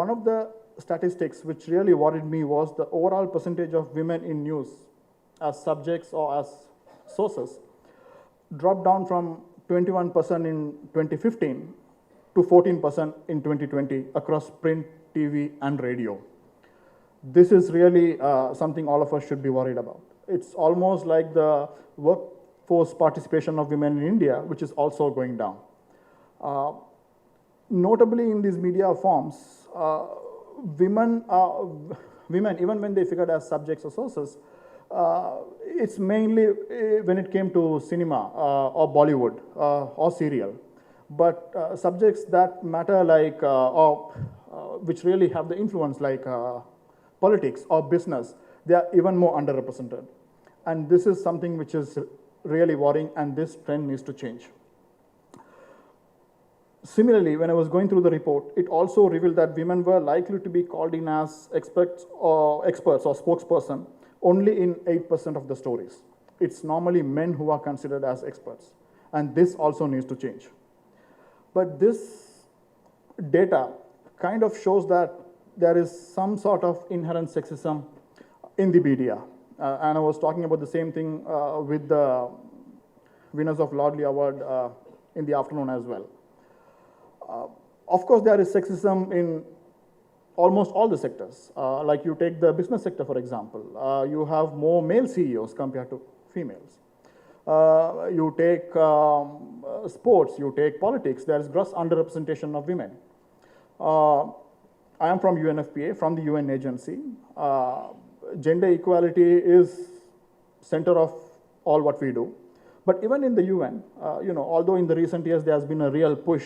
one of the statistics which really worried me was the overall percentage of women in news as subjects or as sources dropped down from 21% in 2015 to 14% in 2020 across print, TV, and radio. This is really something all of us should be worried about. It's almost like the workforce participation of women in India, which is also going down. Notably in these media forms, women, even when they figured as subjects or sources, it's mainly when it came to cinema or Bollywood or serial. But subjects that matter like, which really have the influence like politics or business, they are even more underrepresented. And this is something which is really worrying, and this trend needs to change. Similarly, when I was going through the report, it also revealed that women were likely to be called in as experts or spokesperson only in 8% of the stories. It's normally men who are considered as experts, and this also needs to change. But this data kind of shows that there is some sort of inherent sexism in the media. And I was talking about the same thing with the winners of Laadli Award in the afternoon as well. Of course, there is sexism in almost all the sectors. Like you take the business sector, for example. You have more male CEOs compared to females. You take sports, you take politics, there is gross underrepresentation of women. I am from Unfpa, from the UN agency. Gender equality is center of all what we do. But even in the UN, although in the recent years there has been a real push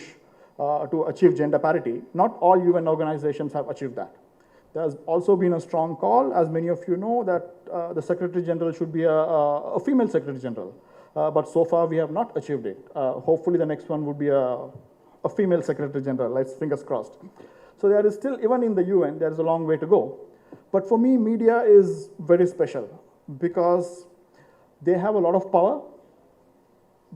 to achieve gender parity, not all UN organizations have achieved that. There has also been a strong call, as many of you know, that the Secretary General should be a female Secretary General. But so far we have not achieved it. Hopefully the next one would be a female Secretary General, let's fingers crossed. So there is still, even in the UN, there is a long way to go. But for me, media is very special because they have a lot of power.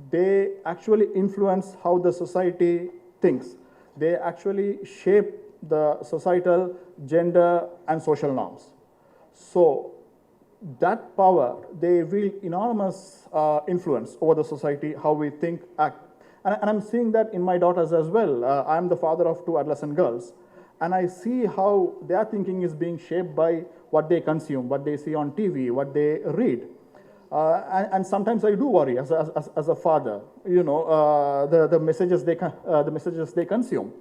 They actually influence how the society thinks. They actually shape the societal, gender, and social norms. So that power, they wield enormous influence over the society, how we think, act. And I'm seeing that in my daughters as well. I'm the father of 2 adolescent girls. And I see how their thinking is being shaped by what they consume, what they see on TV, what they read. And sometimes I do worry as a father, the messages they consume.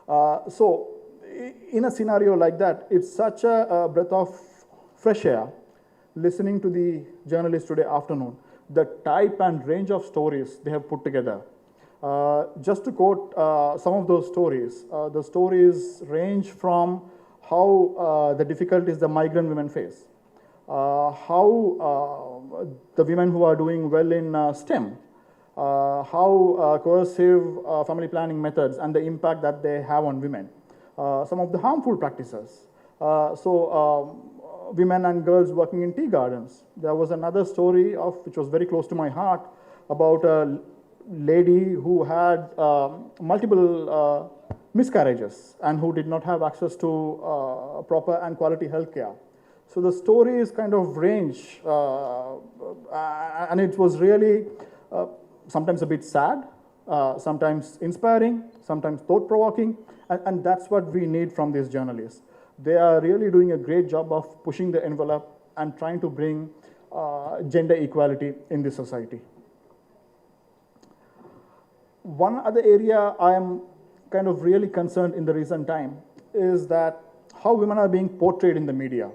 So in a scenario like that, it's such a breath of fresh air listening to the journalists today afternoon, the type and range of stories they have put together. Just to quote some of those stories, the stories range from how the difficulties the migrant women face, how the women who are doing well in STEM, how coercive family planning methods and the impact that they have on women, some of the harmful practices. Women and girls working in tea gardens. There was another story which was very close to my heart about a lady who had multiple miscarriages and who did not have access to proper and quality health care. So the stories kind of range, and it was really sometimes a bit sad, sometimes inspiring, sometimes thought-provoking, and that's what we need from these journalists. They are really doing a great job of pushing the envelope and trying to bring gender equality in this society. One other area I am kind of really concerned in the recent time is that how women are being portrayed in the media.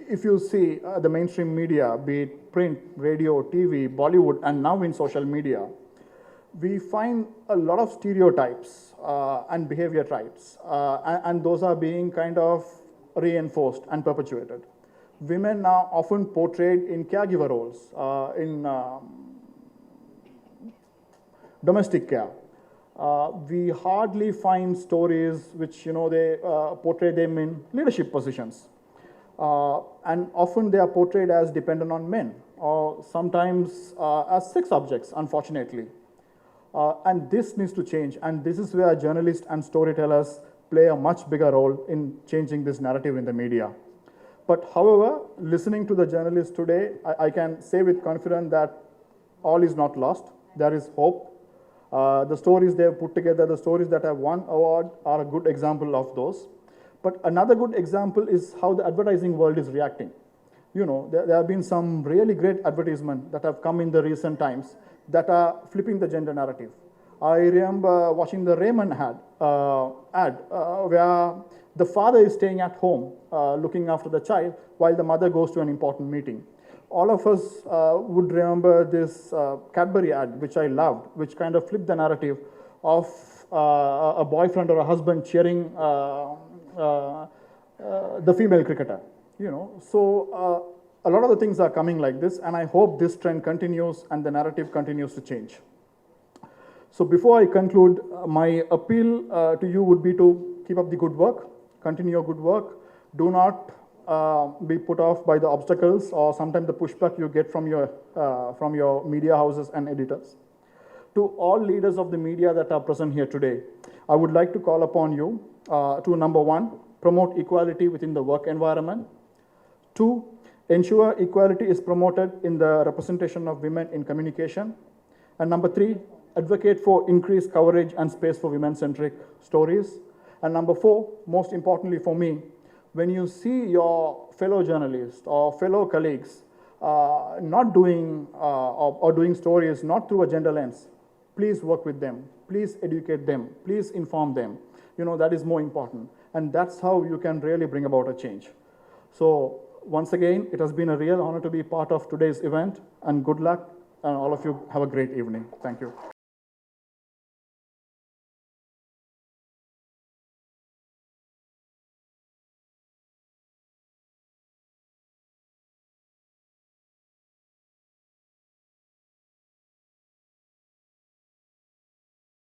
If you see the mainstream media, be it print, radio, TV, Bollywood, and now in social media, we find a lot of stereotypes and behavior types, and those are being kind of reinforced and perpetuated. Women are often portrayed in caregiver roles, in domestic care. We hardly find stories which, they portray them in leadership positions. And often they are portrayed as dependent on men, or sometimes as sex objects, unfortunately. And this needs to change, and this is where journalists and storytellers play a much bigger role in changing this narrative in the media. But however, listening to the journalists today, I can say with confidence that all is not lost. There is hope. The stories they have put together, the stories that have won award are a good example of those. But another good example is how the advertising world is reacting. There have been some really great advertisements that have come in the recent times that are flipping the gender narrative. I remember watching the Raymond ad where the father is staying at home looking after the child while the mother goes to an important meeting. All of us would remember this Cadbury ad, which I loved, which kind of flipped the narrative of a boyfriend or a husband cheering the female cricketer. So a lot of the things are coming like this, and I hope this trend continues and the narrative continues to change. So before I conclude, my appeal to you would be to keep up the good work, continue your good work. Do not be put off by the obstacles or sometimes the pushback you get from your media houses and editors. To all leaders of the media that are present here today, I would like to call upon you to number one, promote equality within the work environment. Two, ensure equality is promoted in the representation of women in communication. And number three, advocate for increased coverage and space for women-centric stories. And number four, most importantly for me, when you see your fellow journalists or fellow colleagues not doing or doing stories not through a gender lens, please work with them, please educate them, please inform them. That is more important. And that's how you can really bring about a change. So once again, it has been a real honor to be part of today's event, and good luck, and all of you have a great evening. Thank you.